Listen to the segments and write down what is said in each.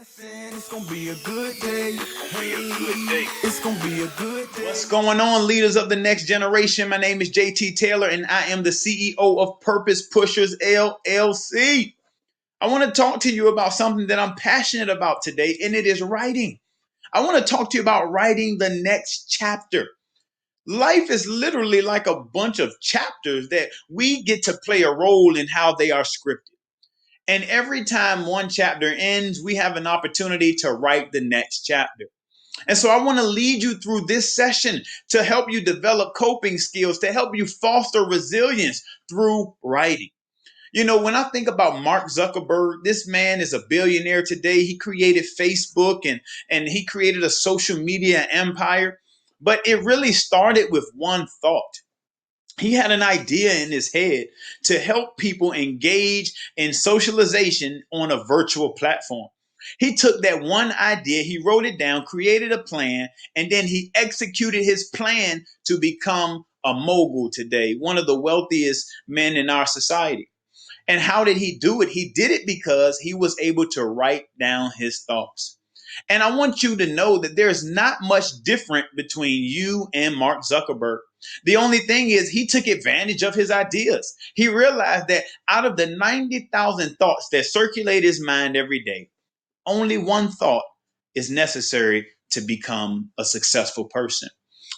It's gonna be a good day. It's gonna be a good day. What's going on, leaders of the next generation? My name is JT Taylor, and I am the CEO of Purpose Pushers LLC. I want to talk to you about something that I'm passionate about today, and it is writing. I want to talk to you about writing the next chapter. Life is literally like a bunch of chapters that we get to play a role in how they are scripted. And every time one chapter ends, we have an opportunity to write the next chapter. And so I want to lead you through this session to help you develop coping skills, to help you foster resilience through writing. You know, when I think about Mark Zuckerberg, this man is a billionaire today. He created Facebook and he created a social media empire. But it really started with one thought. He had an idea in his head to help people engage in socialization on a virtual platform. He took that one idea, he wrote it down, created a plan, and then he executed his plan to become a mogul today, one of the wealthiest men in our society. And how did he do it? He did it because he was able to write down his thoughts. And I want you to know that there's not much different between you and Mark Zuckerberg. The only thing is he took advantage of his ideas. He realized that out of the 90,000 thoughts that circulate his mind every day, only one thought is necessary to become a successful person.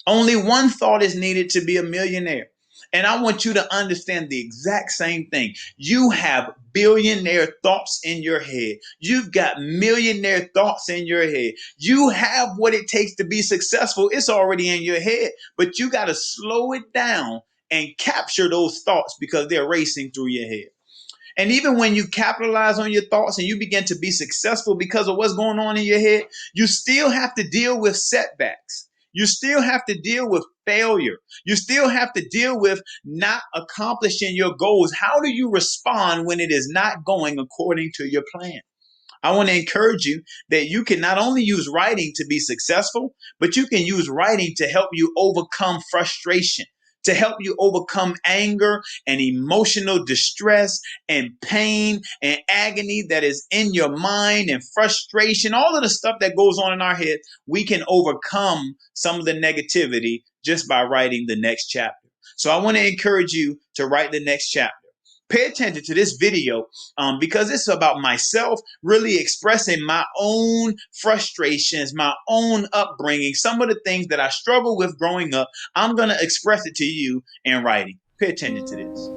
Only one thought is needed to be a millionaire. And I want you to understand the exact same thing. You have billionaire thoughts in your head. You've got millionaire thoughts in your head. You have what it takes to be successful. It's already in your head, but you got to slow it down and capture those thoughts because they're racing through your head. And even when you capitalize on your thoughts and you begin to be successful because of what's going on in your head, you still have to deal with setbacks. You still have to deal with failure. You still have to deal with not accomplishing your goals. How do you respond when it is not going according to your plan? I want to encourage you that you can not only use writing to be successful, but you can use writing to help you overcome frustration, to help you overcome anger and emotional distress and pain and agony that is in your mind and frustration, all of the stuff that goes on in our head. We can overcome some of the negativity just by writing the next chapter. So I want to encourage you to write the next chapter. Pay attention to this video because it's about myself really expressing my own frustrations, my own upbringing, some of the things that I struggled with growing up. I'm going to express it to you in writing. Pay attention to this.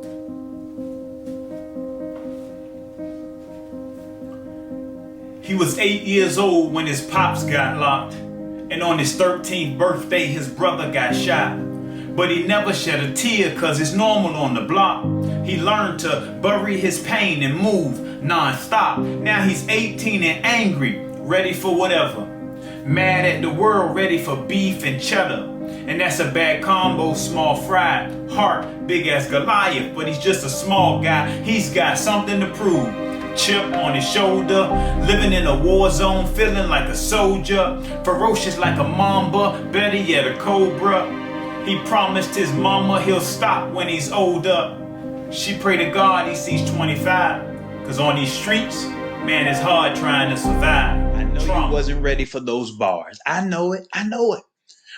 He was 8 years old when his pops got locked, and on his 13th birthday his brother got shot. But he never shed a tear cause it's normal on the block. He learned to bury his pain and move non-stop. Now he's 18 and angry, ready for whatever. Mad at the world, ready for beef and cheddar. And that's a bad combo, small fry. Heart, big as Goliath, but he's just a small guy. He's got something to prove. Chip on his shoulder, living in a war zone, feeling like a soldier. Ferocious like a mamba, better yet a cobra. He promised his mama he'll stop when he's older. She prayed to God he sees 25. Cause on these streets, man, it's hard trying to survive. I know you wasn't ready for those bars. I know it.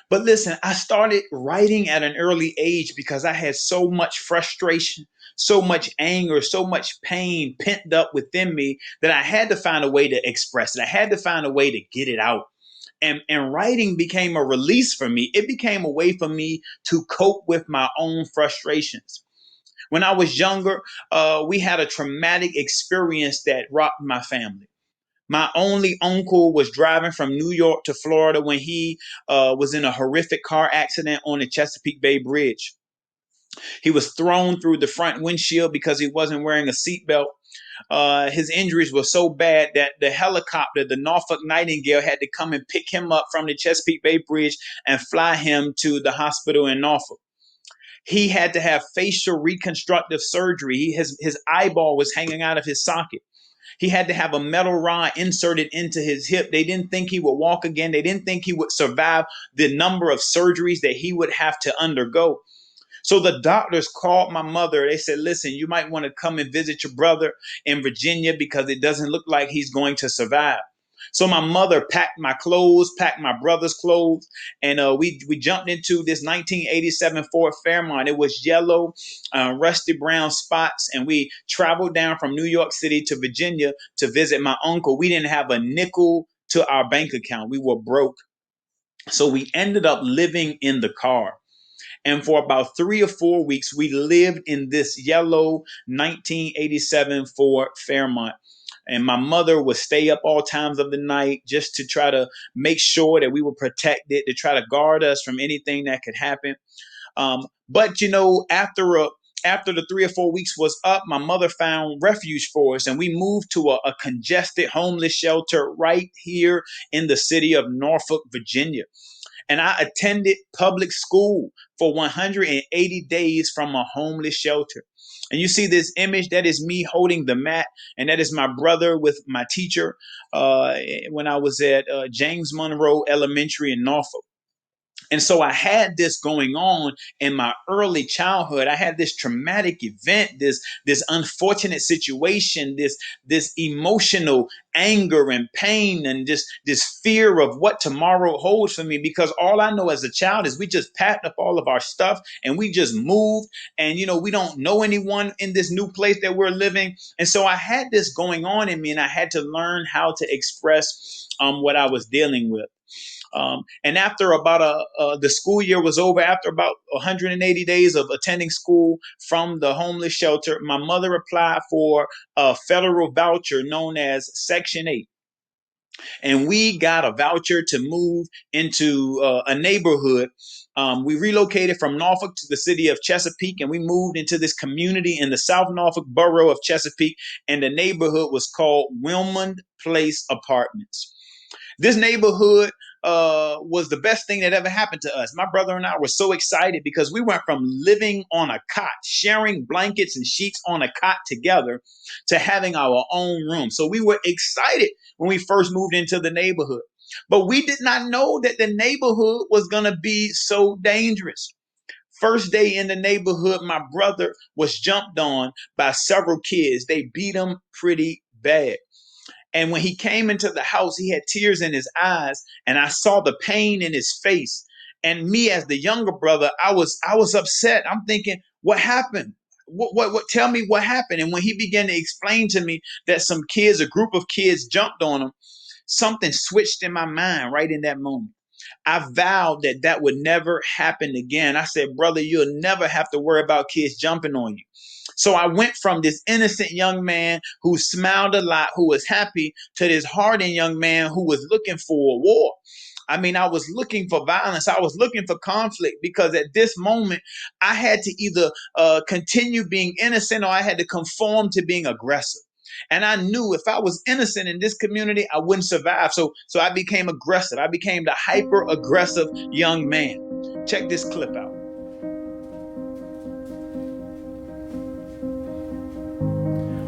But listen, I started writing at an early age because I had so much frustration, so much anger, so much pain pent up within me that I had to find a way to express it. I had to find a way to get it out. And writing became a release for me. It became a way for me to cope with my own frustrations. When I was younger, we had a traumatic experience that rocked my family. My only uncle was driving from New York to Florida when he was in a horrific car accident on the Chesapeake Bay Bridge. He was thrown through the front windshield because he wasn't wearing a seatbelt. His injuries were so bad that the helicopter, the Norfolk Nightingale, had to come and pick him up from the Chesapeake Bay Bridge and fly him to the hospital in Norfolk. He had to have facial reconstructive surgery. His eyeball was hanging out of his socket. He had to have a metal rod inserted into his hip. They didn't think he would walk again. They didn't think he would survive the number of surgeries that he would have to undergo. So the doctors called my mother. They said, listen, you might want to come and visit your brother in Virginia because it doesn't look like he's going to survive. So my mother packed my clothes, packed my brother's clothes, and we jumped into this 1987 Ford Fairmont. It was yellow, rusty brown spots, and we traveled down from New York City to Virginia to visit my uncle. We didn't have a nickel to our bank account. We were broke. So we ended up living in the car. And for about 3 or 4 weeks, we lived in this yellow 1987 Ford Fairmont. And my mother would stay up all times of the night just to try to make sure that we were protected, to try to guard us from anything that could happen. But after the 3 or 4 weeks was up, my mother found refuge for us, and we moved to a congested homeless shelter right here in the city of Norfolk, Virginia. And I attended public school for 180 days from a homeless shelter. And you see this image, that is me holding the mat, and that is my brother with my teacher when I was at James Monroe Elementary in Norfolk. And so I had this going on in my early childhood. I had this traumatic event, this unfortunate situation, this emotional anger and pain, and just this fear of what tomorrow holds for me. Because all I know as a child is we just packed up all of our stuff and we just moved. And we don't know anyone in this new place that we're living. And so I had this going on in me, and I had to learn how to express what I was dealing with. And after the school year was over, after about 180 days of attending school from the homeless shelter, my mother applied for a federal voucher known as Section 8. And we got a voucher to move into a neighborhood. We relocated from Norfolk to the city of Chesapeake, and we moved into this community in the South Norfolk borough of Chesapeake, and the neighborhood was called Wilmond Place Apartments. This neighborhood was the best thing that ever happened to us. My brother and I were so excited because we went from living on a cot, sharing blankets and sheets on a cot together, to having our own room. So we were excited when we first moved into the neighborhood. But we did not know that the neighborhood was going to be so dangerous. First day in the neighborhood, my brother was jumped on by several kids. They beat him pretty bad. And when he came into the house, he had tears in his eyes, and I saw the pain in his face. And me, as the younger brother, I was upset. I'm thinking, what happened? What? Tell me what happened. And when he began to explain to me that a group of kids jumped on him, something switched in my mind right in that moment. I vowed that that would never happen again. I said, brother, you'll never have to worry about kids jumping on you. So I went from this innocent young man who smiled a lot, who was happy, to this hardened young man who was looking for a war. I mean, I was looking for violence. I was looking for conflict, because at this moment, I had to either continue being innocent, or I had to conform to being aggressive. And I knew if I was innocent in this community, I wouldn't survive. So I became aggressive. I became the hyper aggressive young man. Check this clip out.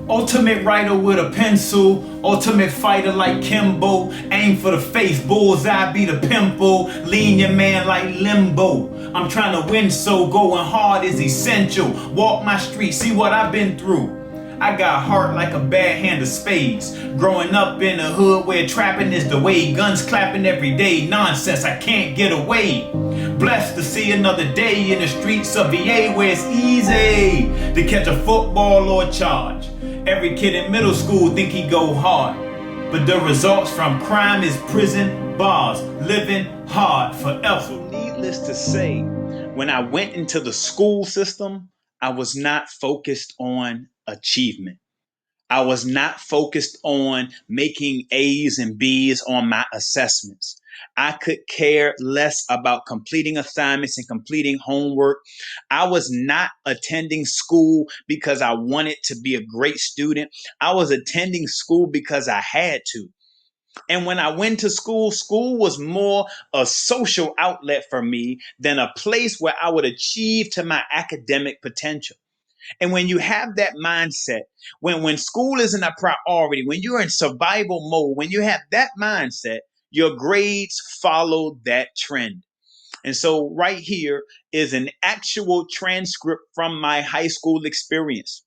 Ultimate writer with a pencil, ultimate fighter like Kimbo. Aim for the face, bullseye be the pimple. Lean your man like limbo. I'm trying to win, so going hard is essential. Walk my street, see what I've been through. I got heart like a bad hand of spades. Growing up in a hood where trapping is the way. Guns clapping every day, nonsense, I can't get away. Blessed to see another day in the streets of VA, where it's easy to catch a football or a charge. Every kid in middle school think he go hard, but the results from crime is prison bars, living hard forever. So needless to say, when I went into the school system, I was not focused on achievement. I was not focused on making A's and B's on my assessments. I could care less about completing assignments and completing homework. I was not attending school because I wanted to be a great student. I was attending school because I had to. And when I went to school, school was more a social outlet for me than a place where I would achieve to my academic potential. And when you have that mindset, when school isn't a priority, when you're in survival mode, when you have that mindset, your grades follow that trend. And so right here is an actual transcript from my high school experience.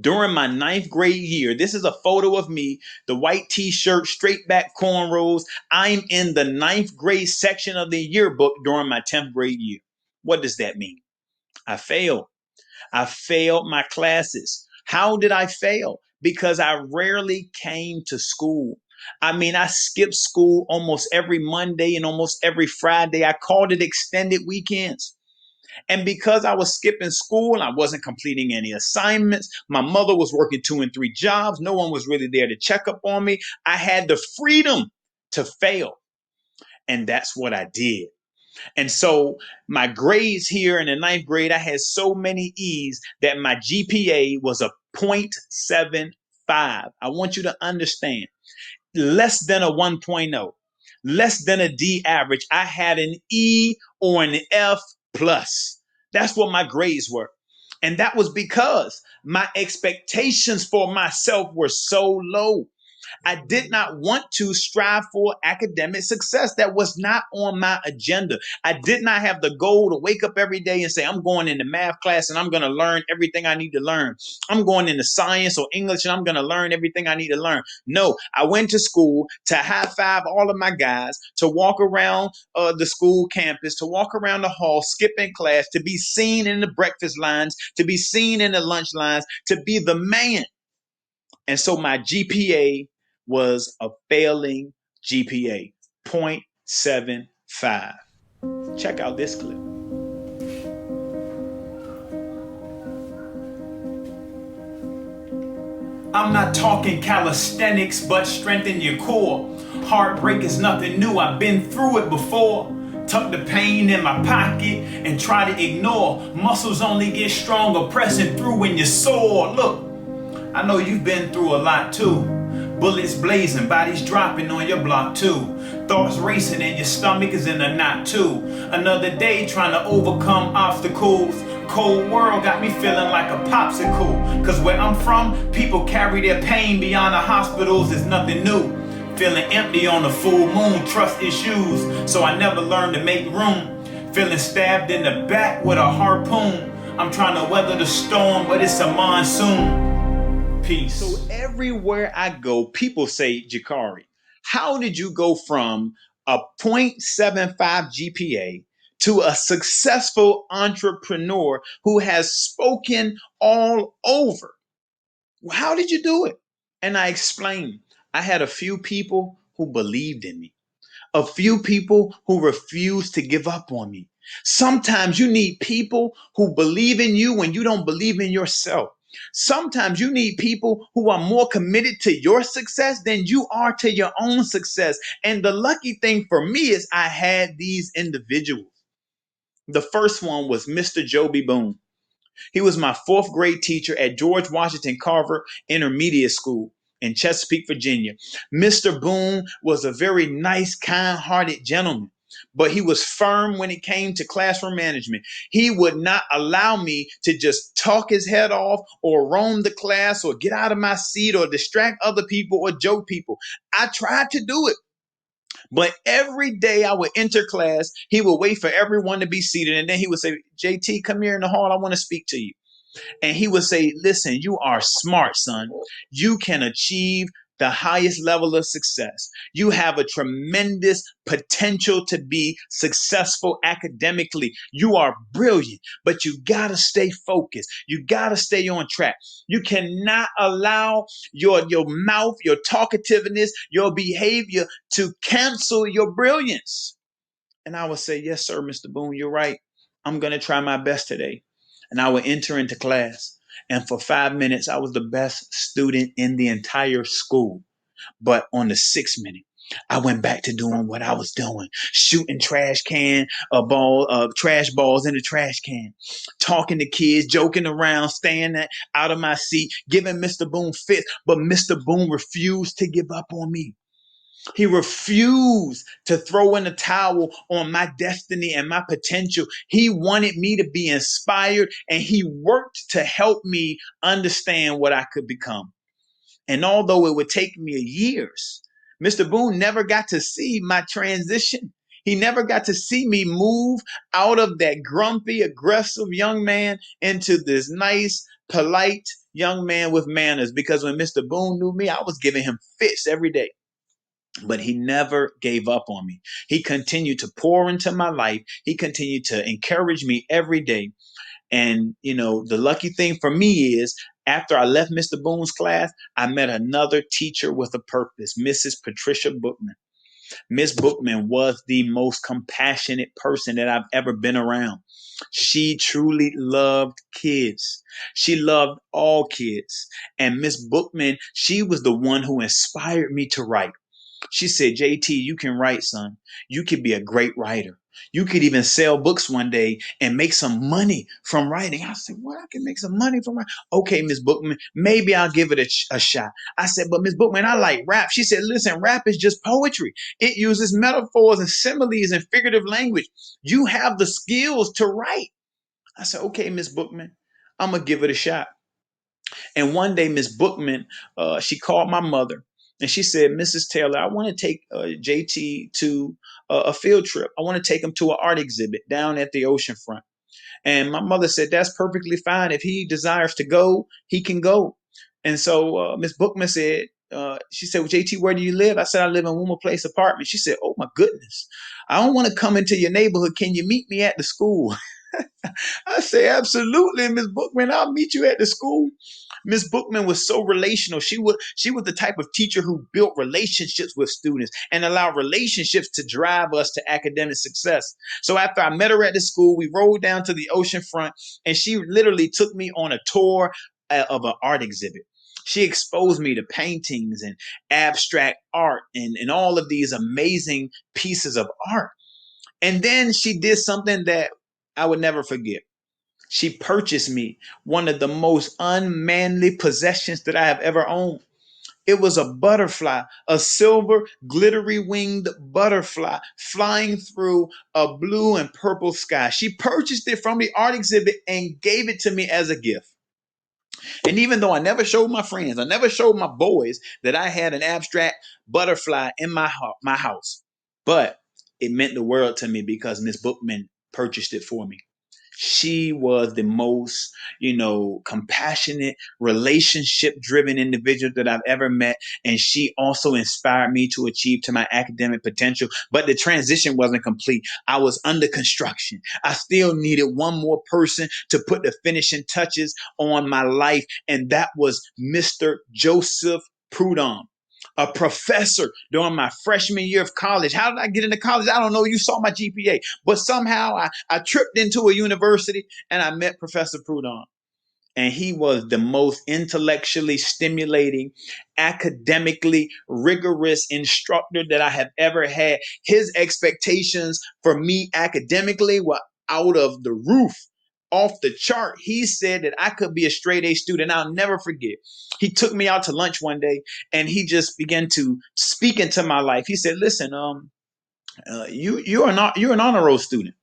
During my ninth grade year, this is a photo of me, the white t-shirt, straight back cornrows. I'm in the ninth grade section of the yearbook during my 10th grade year. What does that mean? I failed. I failed my classes. How did I fail? Because I rarely came to school. I mean, I skipped school almost every Monday and almost every Friday. I called it extended weekends. And because I was skipping school and I wasn't completing any assignments, my mother was working 2 and 3 jobs. No one was really there to check up on me. I had the freedom to fail. And that's what I did. And so my grades here in the ninth grade, I had so many E's that my GPA was a 0.75. I want you to understand, less than a 1.0, less than a D average. I had an E or an F plus. That's what my grades were. And that was because my expectations for myself were so low. I did not want to strive for academic success. That was not on my agenda. I did not have the goal to wake up every day and say, I'm going into math class and I'm going to learn everything I need to learn. I'm going into science or English and I'm going to learn everything I need to learn. No, I went to school to high five all of my guys, to walk around the school campus, to walk around the hall, skipping class, to be seen in the breakfast lines, to be seen in the lunch lines, to be the man. And so my GPA was a failing GPA, 0.75. Check out this clip. I'm not talking calisthenics, but strengthen your core. Heartbreak is nothing new, I've been through it before. Tuck the pain in my pocket and try to ignore. Muscles only get stronger, pressing through when you're sore. Look, I know you've been through a lot too. Bullets blazing, bodies dropping on your block too. Thoughts racing and your stomach is in a knot too. Another day trying to overcome obstacles. Cold world got me feeling like a popsicle. Cause where I'm from, people carry their pain beyond the hospitals, it's nothing new. Feeling empty on the full moon, trust issues, so I never learned to make room. Feeling stabbed in the back with a harpoon. I'm trying to weather the storm, but it's a monsoon. Peace. So everywhere I go, people say, Jakari, how did you go from a 0.75 GPA to a successful entrepreneur who has spoken all over? How did you do it? And I explained, I had a few people who believed in me, a few people who refused to give up on me. Sometimes you need people who believe in you when you don't believe in yourself. Sometimes you need people who are more committed to your success than you are to your own success. And the lucky thing for me is I had these individuals. The first one was Mr. Joby Boone. He was my fourth grade teacher at George Washington Carver Intermediate School in Chesapeake, Virginia. Mr. Boone was a very nice, kind-hearted gentleman, but he was firm when it came to classroom management. He would not allow me to just talk his head off or roam the class or get out of my seat or distract other people or joke people. I tried to do it. But every day I would enter class, he would wait for everyone to be seated. And then he would say, JT, come here in the hall. I want to speak to you. And he would say, listen, you are smart, son. You can achieve the highest level of success. You have a tremendous potential to be successful academically. You are brilliant, but you got to stay focused. You got to stay on track. You cannot allow your mouth, your talkativeness, your behavior to cancel your brilliance. And I would say, yes, sir, Mr. Boone, you're right. I'm going to try my best today. And I would enter into class. And for 5 minutes, I was the best student in the entire school. But on the 6th minute, I went back to doing what I was doing, shooting trash balls in the trash can, talking to kids, joking around, staying out of my seat, giving Mr. Boone fits. But Mr. Boone refused to give up on me. He refused to throw in the towel on my destiny and my potential. He wanted me to be inspired, and he worked to help me understand what I could become. And although it would take me years, Mr. Boone never got to see my transition. He never got to see me move out of that grumpy, aggressive young man into this nice, polite young man with manners, because when Mr. Boone knew me, I was giving him fits every day. But he never gave up on me. He continued to pour into my life. He continued to encourage me every day. And, the lucky thing for me is after I left Mr. Boone's class, I met another teacher with a purpose, Mrs. Patricia Bookman. Miss Bookman was the most compassionate person that I've ever been around. She truly loved kids. She loved all kids. And Miss Bookman, she was the one who inspired me to write. She said, JT, you can write, son. You could be a great writer. You could even sell books one day and make some money from writing. I said, what? I can make some money from writing? Okay, Miss Bookman, maybe I'll give it a shot. I said, but Miss Bookman, I like rap. She said, listen, rap is just poetry. It uses metaphors and similes and figurative language. You have the skills to write. I said, okay, Miss Bookman, I'm going to give it a shot. And one day, Miss Bookman, she called my mother. And she said, Mrs. Taylor, I want to take JT to a field trip. I want to take him to an art exhibit down at the oceanfront. And my mother said, that's perfectly fine. If he desires to go, he can go. And so Miss Bookman said, she said, well, JT, where do you live? I said, I live in Woomer Place apartment. She said, oh, my goodness. I don't want to come into your neighborhood. Can you meet me at the school? I say, absolutely, Miss Bookman, I'll meet you at the school. Miss Bookman was so relational. She was the type of teacher who built relationships with students and allowed relationships to drive us to academic success. So after I met her at the school, we rode down to the ocean front, and she literally took me on a tour of an art exhibit. She exposed me to paintings and abstract art and all of these amazing pieces of art. And then she did something that I would never forget. She purchased me one of the most unmanly possessions that I have ever owned. It was a butterfly, a silver, glittery winged butterfly flying through a blue and purple sky. She purchased it from the art exhibit and gave it to me as a gift. And even though I never showed my friends, I never showed my boys that I had an abstract butterfly in my house, but it meant the world to me because Miss Bookman purchased it for me. She was the most, compassionate, relationship-driven individual that I've ever met. And she also inspired me to achieve to my academic potential. But the transition wasn't complete. I was under construction. I still needed one more person to put the finishing touches on my life. And that was Mr. Joseph Prudhomme, a professor during my freshman year of college. How did I get into college? I don't know. You saw my GPA. But somehow I tripped into a university and I met Professor Prudhomme. And he was the most intellectually stimulating, academically rigorous instructor that I have ever had. His expectations for me academically were out of the roof, off the chart. He said that I could be a straight A student. I'll never forget. He took me out to lunch one day and he just began to speak into my life. He said, listen, you're an honor roll student.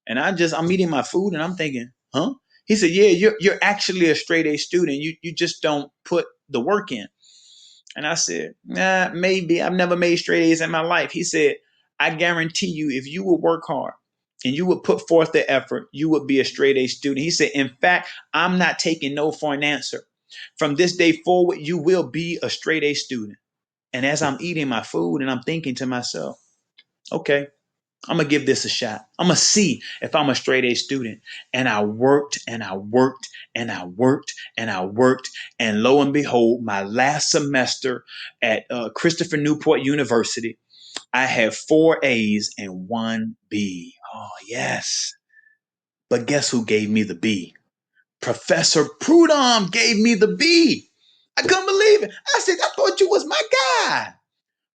And I'm eating my food and I'm thinking, huh? He said, yeah, you're actually a straight A student. You just don't put the work in. And I said, nah, maybe. I've never made straight A's in my life. He said, I guarantee you, if you would work hard and you would put forth the effort, you would be a straight A student. He said, in fact, I'm not taking no for an answer. From this day forward, you will be a straight A student. And as I'm eating my food and I'm thinking to myself, okay, I'm going to give this a shot. I'm going to see if I'm a straight A student. And I worked and I worked and I worked and I worked. And lo and behold, my last semester at Christopher Newport University, I had 4 A's and 1 B. Oh, yes. But guess who gave me the B? Professor Prudhomme gave me the B. I couldn't believe it. I said, I thought you was my guy.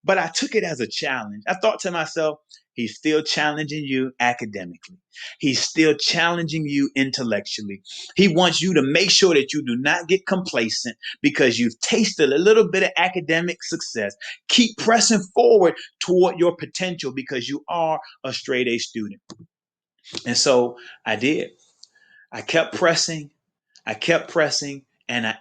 But I took it as a challenge. I thought to myself, he's still challenging you academically. He's still challenging you intellectually. He wants you to make sure that you do not get complacent because you've tasted a little bit of academic success. Keep pressing forward toward your potential because you are a straight A student. And so I did. I kept pressing. And I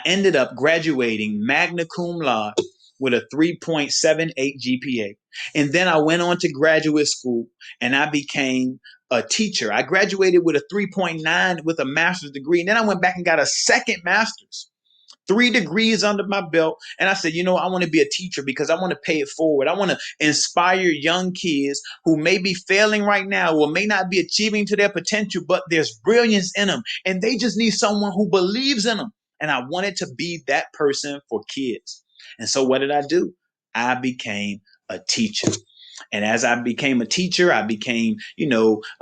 ended up graduating magna cum laude with a 3.78 GPA. And then I went on to graduate school and I became a teacher. I graduated with a 3.9 with a master's degree. And then I went back and got a second master's. 3 degrees under my belt. And I said, I want to be a teacher because I want to pay it forward. I want to inspire young kids who may be failing right now or may not be achieving to their potential, but there's brilliance in them. And they just need someone who believes in them. And I wanted to be that person for kids. And so what did I do? I became a teacher. And as I became a teacher, I became,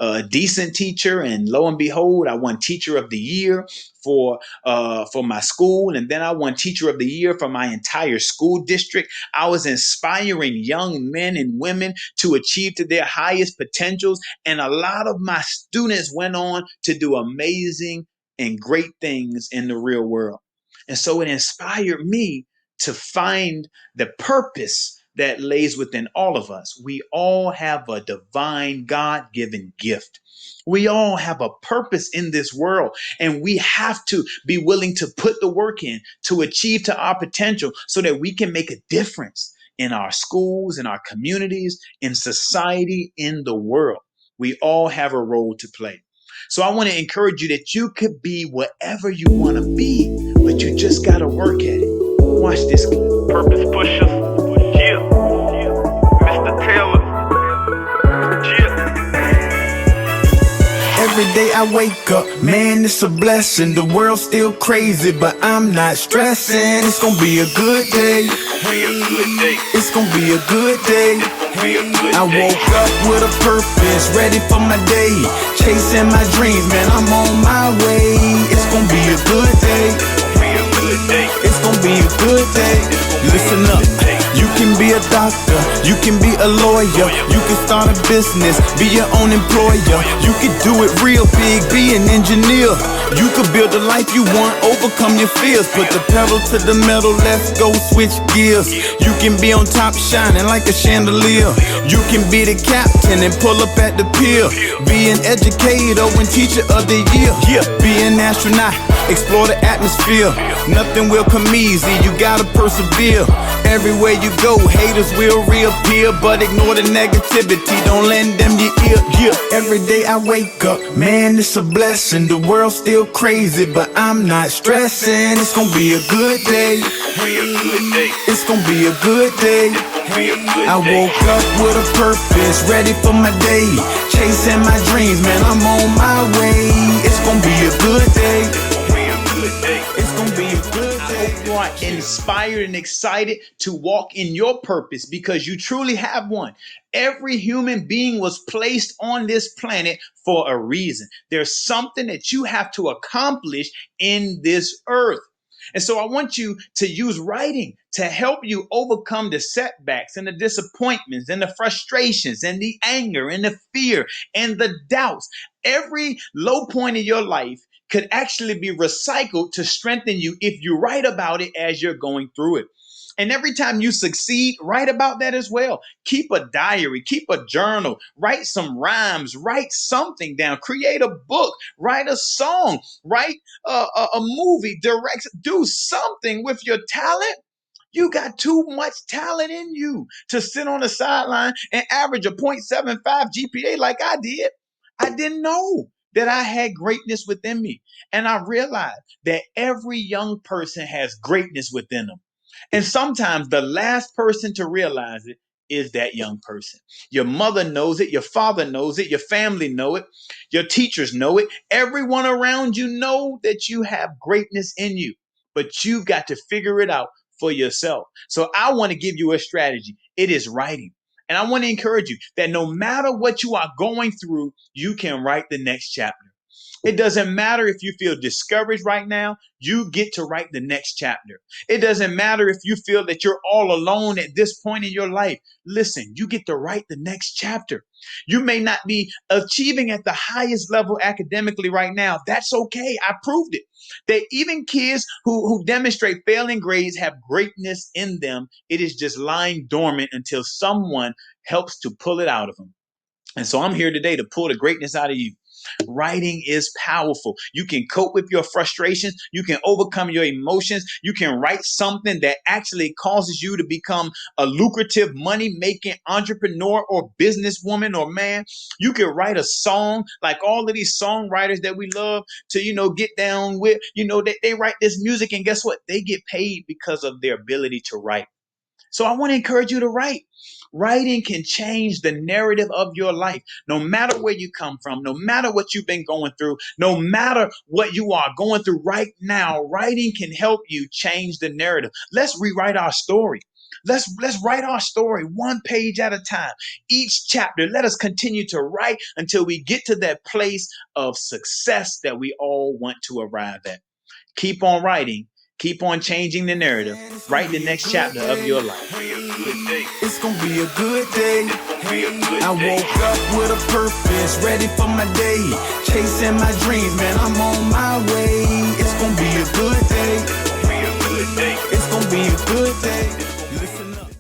a decent teacher. And lo and behold, I won Teacher of the Year for my school. And then I won Teacher of the Year for my entire school district. I was inspiring young men and women to achieve to their highest potentials. And a lot of my students went on to do amazing and great things in the real world. And so it inspired me to find the purpose that lays within all of us. We all have a divine God-given gift. We all have a purpose in this world, and we have to be willing to put the work in to achieve to our potential so that we can make a difference in our schools, in our communities, in society, in the world. We all have a role to play. So I want to encourage you that you could be whatever you want to be, but you just got to work at it. Watch this clip. Purpose pushers. Mr. Taylor. Every day I wake up, man, it's a blessing. The world's still crazy, but I'm not stressing. It's gonna be a good day. It's gonna be a good day. I woke up with a purpose, ready for my day. Chasing my dreams, man, I'm on my way. It's gonna be a good day. It's gonna be a good day. Listen up. You can be a doctor, you can be a lawyer, you can start a business, be your own employer. You can do it real big, be an engineer. You could build the life you want, overcome your fears. Put the pedal to the metal, let's go switch gears. You can be on top shining like a chandelier. You can be the captain and pull up at the pier. Be an educator and teacher of the year. Be an astronaut, explore the atmosphere. Nothing will come easy, you gotta persevere. Everywhere you go, haters will reappear, but ignore the negativity, don't lend them your ear. Every day I wake up, man, it's a blessing. The world's still crazy, but I'm not stressing. It's gonna be a good day. It's gonna be a good day. I woke up with a purpose, ready for my day. Chasing my dreams, man, I'm on my way. It's gonna be a good day. It's gonna be a good day. I hope you are inspired and excited to walk in your purpose because you truly have one. Every human being was placed on this planet for a reason. There's something that you have to accomplish in this earth. And so I want you to use writing to help you overcome the setbacks and the disappointments and the frustrations and the anger and the fear and the doubts. Every low point in your life could actually be recycled to strengthen you if you write about it as you're going through it. And every time you succeed, write about that as well. Keep a diary, keep a journal, write some rhymes, write something down, create a book, write a song, write a movie, direct, do something with your talent. You got too much talent in you to sit on the sideline and average a 0.75 GPA like I did. I didn't know that I had greatness within me. And I realized that every young person has greatness within them. And sometimes the last person to realize it is that young person. Your mother knows it, your father knows it, your family know it, your teachers know it. Everyone around you know that you have greatness in you, but you've got to figure it out for yourself. So I want to give you a strategy. It is writing. And I want to encourage you that no matter what you are going through, you can write the next chapter. It doesn't matter if you feel discouraged right now, you get to write the next chapter. It doesn't matter if you feel that you're all alone at this point in your life. Listen, you get to write the next chapter. You may not be achieving at the highest level academically right now. That's okay. I proved it. That even kids who demonstrate failing grades have greatness in them. It is just lying dormant until someone helps to pull it out of them. And so I'm here today to pull the greatness out of you. Writing is powerful. You can cope with your frustrations. You can overcome your emotions. You can write something that actually causes you to become a lucrative money-making entrepreneur or businesswoman or man. You can write a song like all of these songwriters that we love to, get down with. They write this music, and guess what? They get paid because of their ability to write. So I want to encourage you to write. Writing can change the narrative of your life. No matter where you come from, no matter what you've been going through, no matter what you are going through right now, writing can help you change the narrative. Let's rewrite our story. Let's write our story one page at a time. Each chapter, let us continue to write until we get to that place of success that we all want to arrive at. Keep on writing. Keep on changing the narrative. Write the next chapter of your life. It's gonna be a good day. I woke up with a purpose, ready for my day. Chasing my dreams, man, I'm on my way. It's gonna be a good day. It's gonna be a good day.